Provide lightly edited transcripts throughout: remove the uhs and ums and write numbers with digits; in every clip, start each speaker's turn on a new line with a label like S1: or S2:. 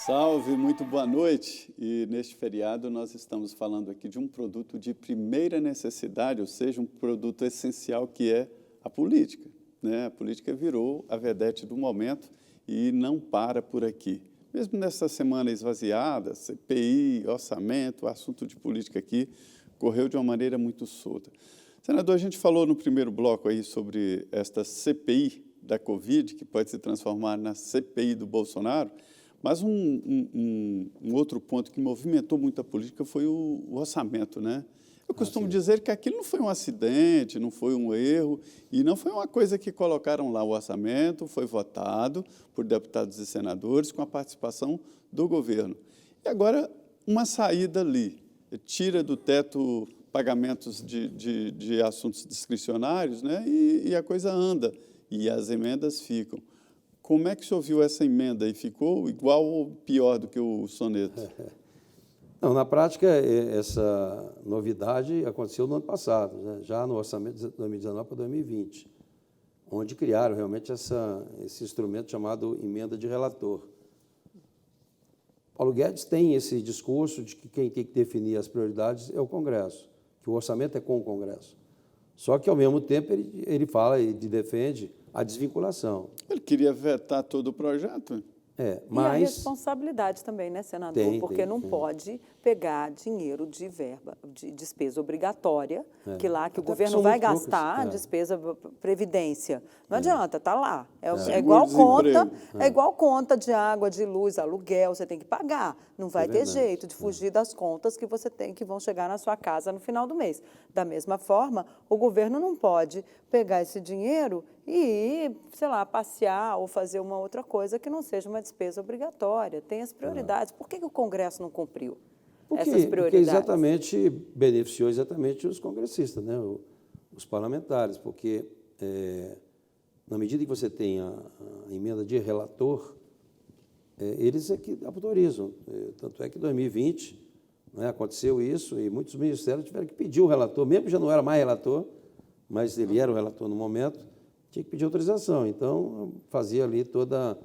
S1: Salve, muito boa noite. E neste feriado nós estamos falando aqui de um produto de primeira necessidade, ou seja, um produto essencial que é a política, né? A política virou a vedete do momento e não para por aqui. Mesmo nessa semana esvaziada, CPI, orçamento, o assunto de política aqui correu de uma maneira muito solta. Senador, a gente falou no primeiro bloco aí sobre esta CPI da Covid, que pode se transformar na CPI do Bolsonaro, mas um outro ponto que movimentou muito a política foi o orçamento, né? Eu costumo dizer que aquilo não foi um acidente, não foi um erro, e não foi uma coisa que colocaram lá. O orçamento foi votado por deputados e senadores com a participação do governo. E agora, uma saída ali, tira do teto pagamentos de assuntos discricionários, né? E a coisa anda, e as emendas ficam. Como é que o senhor viu essa emenda e ficou igual ou pior do que o soneto?
S2: Não, na prática, essa novidade aconteceu no ano passado, né? Já no orçamento de 2019 para 2020, onde criaram realmente esse instrumento chamado emenda de relator. Paulo Guedes tem esse discurso de que quem tem que definir as prioridades é o Congresso, que o orçamento é com o Congresso. Só que, ao mesmo tempo, ele fala e defende a desvinculação.
S1: Ele queria vetar todo o projeto.
S3: Mas... E a responsabilidade também, né, senador? Porque não pode pegar dinheiro de verba, de despesa obrigatória, que o governo vai gastar, despesa previdência. Não adianta, está lá. É igual conta de água, de luz, aluguel, você tem que pagar. Não vai ter jeito de fugir das contas que você tem, que vão chegar na sua casa no final do mês. Da mesma forma, o governo não pode pegar esse dinheiro e ir, sei lá, passear ou fazer uma outra coisa que não seja uma despesa obrigatória. Tem as prioridades. Por que o Congresso não cumpriu essas prioridades?
S2: Porque exatamente beneficiou exatamente os congressistas, né? Os parlamentares, porque na medida que você tem a emenda de relator, eles é que autorizam. Tanto é que em 2020 aconteceu isso e muitos ministérios tiveram que pedir o relator, mesmo que já não era mais relator, mas ele era o relator no momento, tinha que pedir autorização. Então, fazia ali toda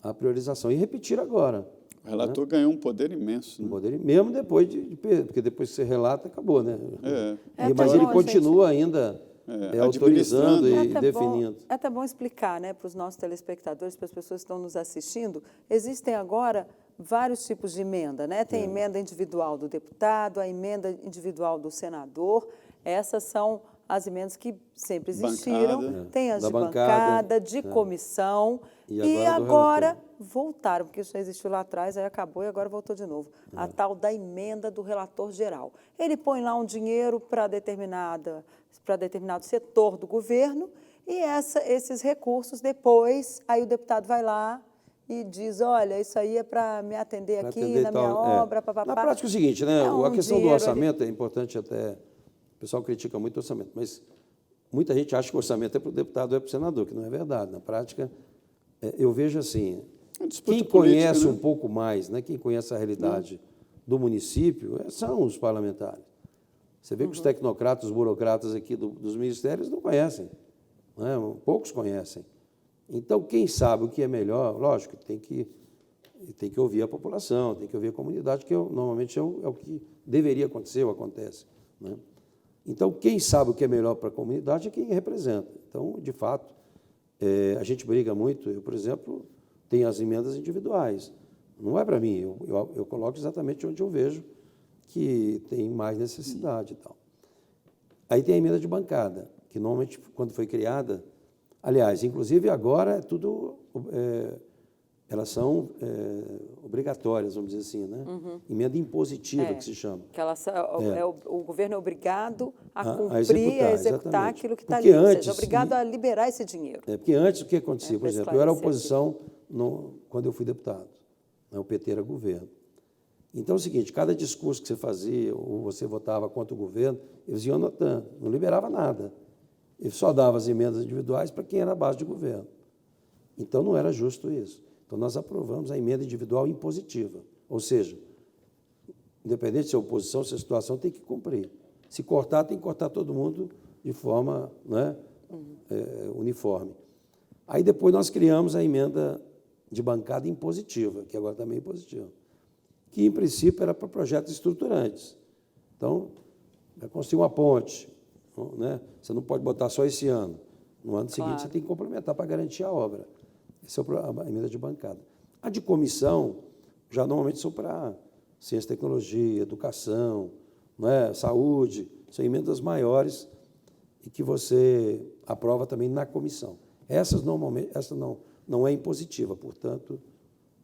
S2: a priorização. E repetir agora.
S1: O relator ganhou um poder imenso.
S2: Um poder, mesmo depois porque depois que você relata, acabou, né? Mas ele continua ainda autorizando e definindo.
S3: É até bom explicar, né, para os nossos telespectadores, para as pessoas que estão nos assistindo, existem agora vários tipos de emenda, né? Tem a emenda individual do deputado, a emenda individual do senador. Essas são as emendas que sempre existiram, tem as de bancada, de comissão, e agora voltaram, porque isso já existiu lá atrás, aí acabou e agora voltou de novo. A tal da emenda do relator geral. Ele põe lá um dinheiro para determinado setor do governo e esses recursos depois, aí o deputado vai lá e diz, olha, isso aí é para me atender aqui na minha obra, papapá.
S2: Na prática é o seguinte, né? A questão do orçamento é importante até... O pessoal critica muito o orçamento, mas muita gente acha que o orçamento é para o deputado ou é para o senador, que não é verdade. Na prática, eu vejo assim, quem conhece um pouco mais, né, quem conhece a realidade do município, são os parlamentares. Você vê que os tecnocratas, os burocratas aqui dos ministérios não conhecem, né? Poucos conhecem. Então, quem sabe o que é melhor, lógico, tem que ouvir a população, tem que ouvir a comunidade, que normalmente é o que deveria acontecer ou acontece, né? Então, quem sabe o que é melhor para a comunidade é quem representa. Então, de fato, a gente briga muito. Eu, por exemplo, tenho as emendas individuais. Não é para mim, eu coloco exatamente onde eu vejo que tem mais necessidade e tal. Aí tem a emenda de bancada, que normalmente, quando foi criada, aliás, inclusive agora é tudo... elas são obrigatórias, vamos dizer assim, né? Emenda impositiva, que se chama.
S3: Que o governo é obrigado a cumprir, a executar aquilo que está ali, ou seja, é obrigado a liberar esse dinheiro.
S2: Porque antes o que acontecia, por exemplo, eu era oposição quando eu fui deputado, né? O PT era governo. Então é o seguinte, cada discurso que você fazia, ou você votava contra o governo, eles iam anotando, não liberava nada. Ele só dava as emendas individuais para quem era a base de governo. Então não era justo isso. Então, nós aprovamos a emenda individual impositiva, ou seja, independente de ser oposição, se a situação tem que cumprir. Se cortar, tem que cortar todo mundo de forma, né, uniforme. Aí depois nós criamos a emenda de bancada impositiva, que agora também é impositiva, que, em princípio, era para projetos estruturantes. Então, vai construir uma ponte, né? Você não pode botar só esse ano. No ano seguinte, você tem que complementar para garantir a obra. Essa é a emenda de bancada. A de comissão, já normalmente são para ciência e tecnologia, educação, né? Saúde, são emendas maiores e que você aprova também na comissão. Essas, normalmente, essa não é impositiva, portanto,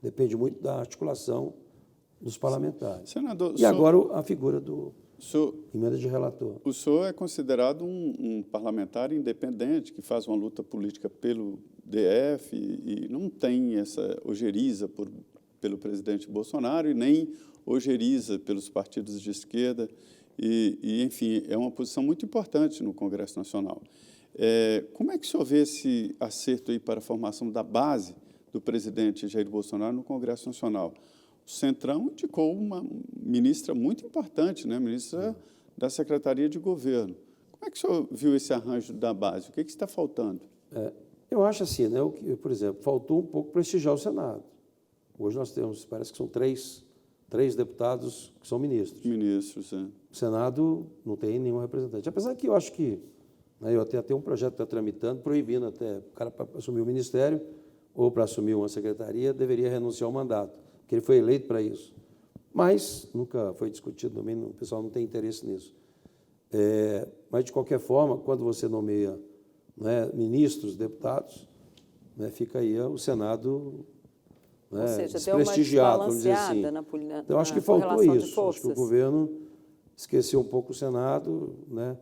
S2: depende muito da articulação dos parlamentares.
S1: Senador,
S2: e agora a figura do emenda de relator.
S1: O senhor é considerado um parlamentar independente, que faz uma luta política pelo DF e não tem essa ojeriza pelo presidente Bolsonaro e nem ojeriza pelos partidos de esquerda. Enfim, é uma posição muito importante no Congresso Nacional. Como é que o senhor vê esse acerto aí para a formação da base do presidente Jair Bolsonaro no Congresso Nacional? O Centrão indicou uma ministra muito importante, né? Ministra da Secretaria de Governo. Como é que o senhor viu esse arranjo da base? O que está faltando?
S2: Eu acho assim, né? Por exemplo, faltou um pouco prestigiar o Senado. Hoje nós temos, parece que são três deputados que são ministros.
S1: Ministros, é.
S2: O Senado não tem nenhum representante. Apesar que eu acho que, né, eu até tenho um projeto que está tramitando, proibindo até o cara para assumir o ministério ou para assumir uma secretaria, deveria renunciar ao mandato, porque ele foi eleito para isso. Mas nunca foi discutido também, o pessoal não tem interesse nisso. Mas, de qualquer forma, quando você nomeia, né, ministros, deputados, né, fica aí o Senado, né,
S3: ou seja,
S2: desprestigiado, vamos dizer assim. Então, acho que faltou isso. Acho que o governo esqueceu um pouco o Senado, né?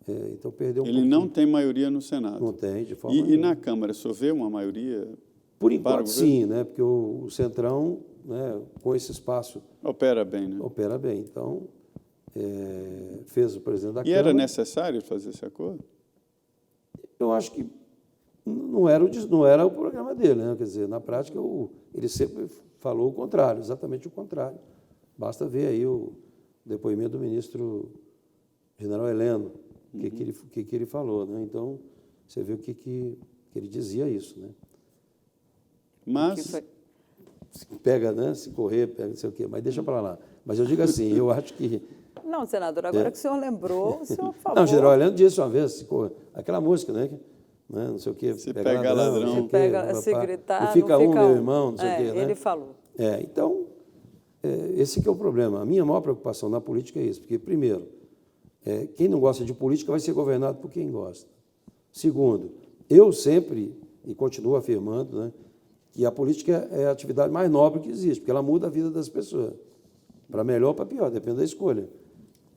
S2: Então, perdeu um pouco.
S1: Ele não tem maioria no Senado.
S2: Não tem, de forma
S1: E na Câmara, o senhor vê uma maioria?
S2: Por enquanto, sim, né? Porque o Centrão, né, com esse espaço...
S1: Opera bem, né?
S2: Opera bem. Então, fez o presidente da Câmara.
S1: E era necessário fazer esse acordo?
S2: Eu acho que não era o programa dele, né? Quer dizer, na prática, ele sempre falou o contrário, exatamente o contrário. Basta ver aí o depoimento do ministro general Heleno, o que ele falou, né? Então, você vê o que ele dizia isso, né?
S1: Mas...
S2: Pega, né? Se correr, pega não sei o quê, mas deixa para lá. Mas eu digo assim, eu acho que...
S3: Não, senador, agora que o senhor lembrou, o senhor falou...
S2: Não, o general Heleno disse uma vez, se correr, aquela música, né? Não sei o quê.
S1: Se pega ladrão.
S3: Se gritar,
S2: não fica meu irmão, não sei o quê, né?
S3: Ele falou.
S2: Então, esse que é o problema. A minha maior preocupação na política é isso, porque, primeiro, quem não gosta de política vai ser governado por quem gosta. Segundo, eu sempre, e continuo afirmando, né, que a política é a atividade mais nobre que existe, porque ela muda a vida das pessoas, para melhor ou para pior, depende da escolha.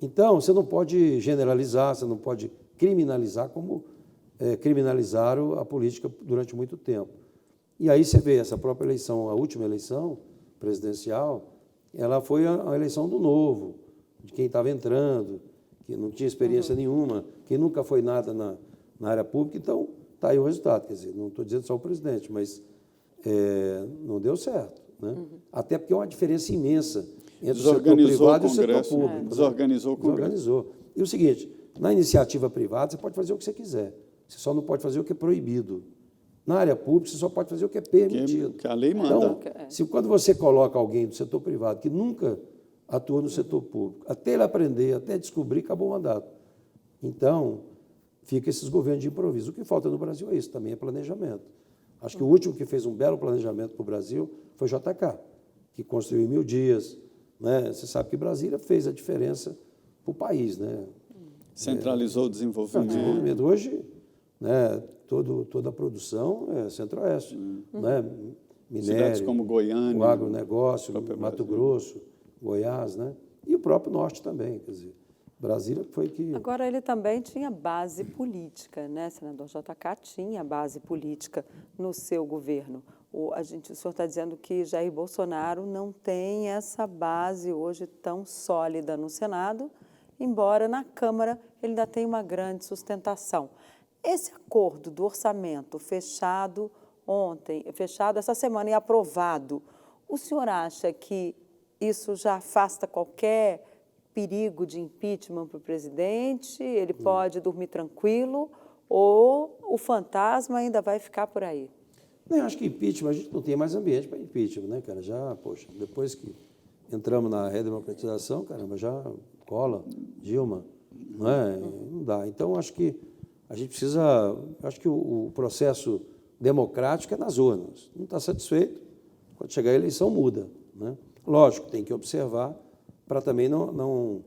S2: Então, você não pode generalizar, você não pode criminalizar como criminalizaram a política durante muito tempo. E aí você vê essa própria eleição, a última eleição presidencial, ela foi a eleição do novo, de quem estava entrando, que não tinha experiência nenhuma, quem nunca foi nada na área pública. Então, está aí o resultado. Quer dizer, não estou dizendo só o presidente, mas não deu certo, né? Até porque é uma diferença imensa entre o setor privado e o setor público.
S1: Desorganizou o Congresso.
S2: Desorganizou. E o seguinte, na iniciativa privada, você pode fazer o que você quiser. Você só não pode fazer o que é proibido. Na área pública, você só pode fazer o que é permitido.
S1: Que a lei manda.
S2: Então, quando você coloca alguém do setor privado que nunca atuou no setor público, até ele aprender, até descobrir, acabou o mandato. Então, fica esses governos de improviso. O que falta no Brasil é isso, também é planejamento. Acho que o último que fez um belo planejamento para o Brasil foi o JK, que construiu em 1000 dias. Né? Você sabe que Brasília fez a diferença para o país. Né?
S1: Centralizou o desenvolvimento.
S2: Hoje, né, toda a produção é centro-oeste. Né? Minério,
S1: cidades como Goiânia,
S2: o agronegócio, Mato Grosso, Goiás, né? E o próprio norte também, quer dizer, Brasília foi que...
S3: Agora, ele também tinha base política, né, senador? JK tinha base política no seu governo. O senhor está dizendo que Jair Bolsonaro não tem essa base hoje tão sólida no Senado, embora na Câmara ele ainda tenha uma grande sustentação. Esse acordo do orçamento fechado essa semana e aprovado, o senhor acha que isso já afasta qualquer perigo de impeachment para o presidente? Ele pode dormir tranquilo ou o fantasma ainda vai ficar por aí?
S2: Eu acho que impeachment, a gente não tem mais ambiente para impeachment, né, cara? Já, poxa, depois que entramos na redemocratização, caramba, já cola, Dilma, não é? Não dá. Então, acho que a gente precisa, acho que o processo democrático é nas urnas. Não está satisfeito, quando chegar a eleição muda, né? Lógico, tem que observar para também não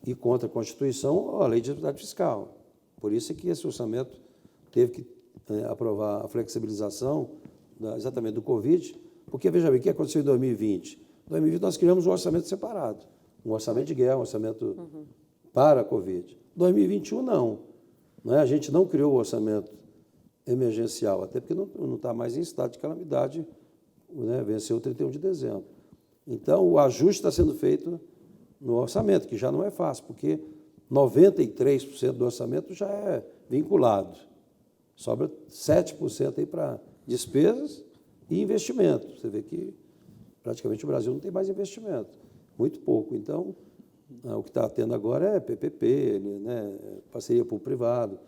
S2: ir contra a Constituição ou a lei de responsabilidade fiscal. Por isso é que esse orçamento teve que aprovar a flexibilização exatamente do Covid, porque, veja bem, o que aconteceu em 2020? Em 2020 nós criamos um orçamento separado, um orçamento de guerra, um orçamento para a Covid. 2021 não. A gente não criou o orçamento emergencial, até porque não está mais em estado de calamidade, né? Venceu o 31 de dezembro. Então, o ajuste está sendo feito no orçamento, que já não é fácil, porque 93% do orçamento já é vinculado. Sobra 7% aí para despesas e investimento. Você vê que praticamente o Brasil não tem mais investimento, muito pouco. Então, o que está tendo agora é PPP, né, parceria público-privado,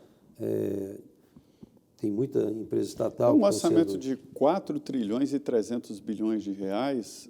S2: tem muita empresa estatal.
S1: Um orçamento de 4 trilhões e 300 bilhões de reais,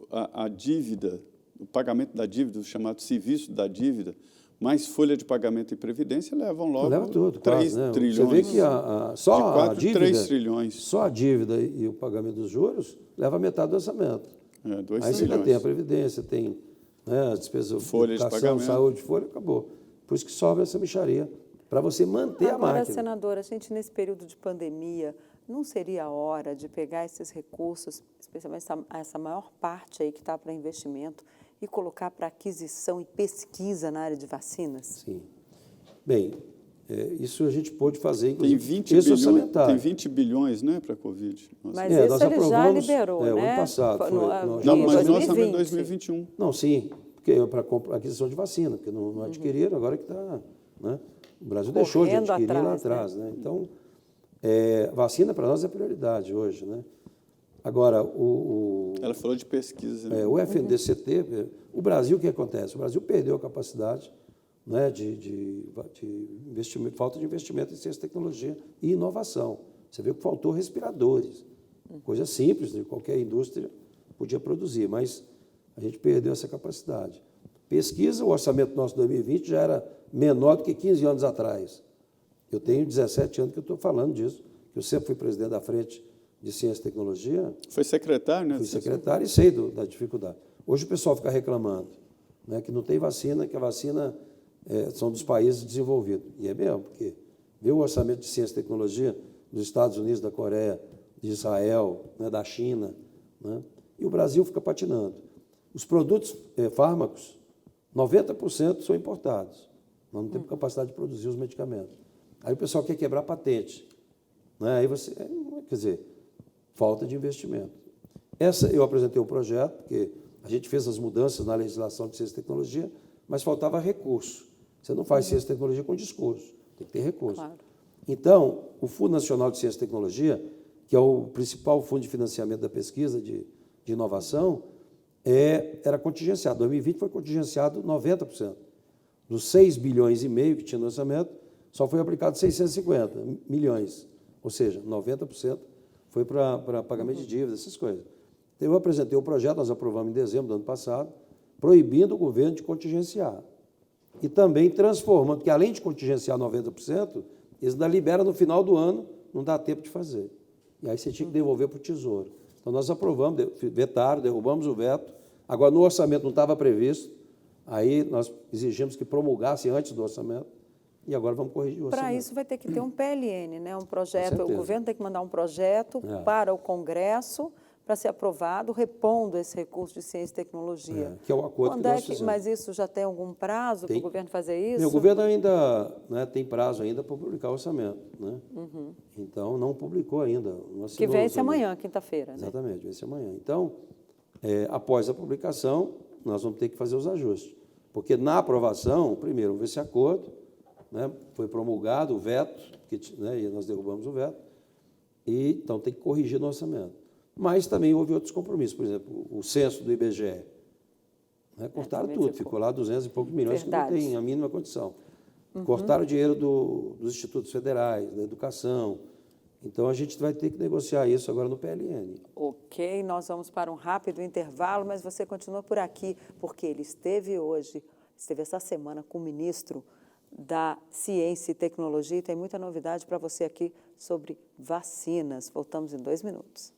S1: a dívida, o pagamento da dívida, o chamado serviço da dívida, mais folha de pagamento e previdência levam logo
S2: leva tudo,
S1: 3
S2: quase, né?
S1: trilhões.
S2: Você vê que só
S1: de 4,
S2: a dívida,
S1: 3 trilhões.
S2: Só a dívida e o pagamento dos juros leva metade do orçamento.
S1: 2
S2: Aí você
S1: trilhões.
S2: já tem a previdência, tem, né, as despesas
S1: Folha de
S2: educação,
S1: pagamento.
S2: saúde, folha, acabou. Por isso que sobra essa mixaria, para você manter a
S3: Agora,
S2: máquina.
S3: senadora, a gente nesse período de pandemia, não seria a hora de pegar esses recursos, especialmente essa maior parte aí que está para investimento, e colocar para aquisição e pesquisa na área de vacinas?
S2: Sim. Bem, isso a gente pôde fazer,
S1: Tem
S2: inclusive,
S1: 20 bilhões,
S2: orçamentário.
S1: tem 20 bilhões, né, para a Covid. Nossa.
S3: Mas
S2: nós
S3: isso ele já
S2: aprovamos,
S3: liberou,
S2: o
S3: né?
S2: ano passado.
S3: Foi
S2: Foi,
S1: Não, mas no
S3: 2020.
S1: orçamento de 2021.
S2: Não, sim, porque é para aquisição de vacina, porque não adquiriram, agora que está, né? O Brasil deixou de
S3: Correndo
S2: adquirir lá
S3: atrás,
S2: atrás, né? Então, vacina para nós é prioridade hoje, né? Agora,
S1: Ela falou de pesquisa. Né?
S2: o FNDCT, o Brasil, o que acontece? O Brasil perdeu a capacidade, né, de investimento, falta de investimento em ciência, tecnologia e inovação. Você vê que faltou respiradores, coisa simples, de qualquer indústria podia produzir, mas a gente perdeu essa capacidade. Pesquisa, o orçamento nosso de 2020 já era menor do que 15 anos atrás. Eu tenho 17 anos que eu estou falando disso, que eu sempre fui presidente da Frente de Ciência e Tecnologia.
S1: Foi secretário, né?
S2: Fui secretário e sei da dificuldade. Hoje o pessoal fica reclamando, né, que não tem vacina, que a vacina são dos países desenvolvidos. E é mesmo, porque vê o orçamento de ciência e tecnologia dos Estados Unidos, da Coreia, de Israel, né, da China, né, e o Brasil fica patinando. Os produtos fármacos, 90% são importados. Nós não temos capacidade de produzir os medicamentos. Aí o pessoal quer quebrar patente. Né? Aí você, quer dizer, falta de investimento. Eu apresentei um projeto, porque a gente fez as mudanças na legislação de ciência e tecnologia, mas faltava recurso. Você não faz ciência e tecnologia com discurso, tem que ter recurso.
S3: Claro.
S2: Então, o Fundo Nacional de Ciência e Tecnologia, que é o principal fundo de financiamento da pesquisa de inovação, era contingenciado. Em 2020 foi contingenciado 90%. Dos 6,5 bilhões que tinha no orçamento, só foi aplicado 650 milhões. Ou seja, 90% foi para pagamento de dívidas, essas coisas. Então, eu apresentei o projeto, nós aprovamos em dezembro do ano passado, proibindo o governo de contingenciar. E também transformando, porque além de contingenciar 90%, eles ainda liberam no final do ano, não dá tempo de fazer. E aí você tinha que devolver para o Tesouro. Então, nós aprovamos, vetaram, derrubamos o veto. Agora, no orçamento não estava previsto, aí nós exigimos que promulgasse antes do orçamento, e agora vamos corrigir o orçamento.
S3: Para isso vai ter que ter um PLN, né? Um projeto, o governo tem que mandar um projeto para o Congresso para ser aprovado, repondo esse recurso de ciência e tecnologia.
S2: Que é o acordo que nós fizemos.
S3: Mas isso já tem algum prazo para o governo fazer isso?
S2: O governo ainda, né, tem prazo ainda para publicar o orçamento. Né? Então, não publicou ainda.
S3: Que vence amanhã, quinta-feira. Né?
S2: Exatamente, vence amanhã. Então, após a publicação, nós vamos ter que fazer os ajustes. Porque na aprovação, primeiro, houve esse acordo, né, foi promulgado o veto, né, e nós derrubamos o veto, e então tem que corrigir no orçamento. Mas também houve outros compromissos, por exemplo, o censo do IBGE. Né, cortaram tudo, ficou lá 200 e poucos milhões,
S3: Verdade.
S2: que não tem a mínima condição. Cortaram o dinheiro dos institutos federais, da educação, Então, a gente vai ter que negociar isso agora no PLN.
S3: Ok, nós vamos para um rápido intervalo, mas você continua por aqui, porque ele esteve essa semana com o ministro da Ciência e Tecnologia e tem muita novidade para você aqui sobre vacinas. Voltamos em 2 minutos.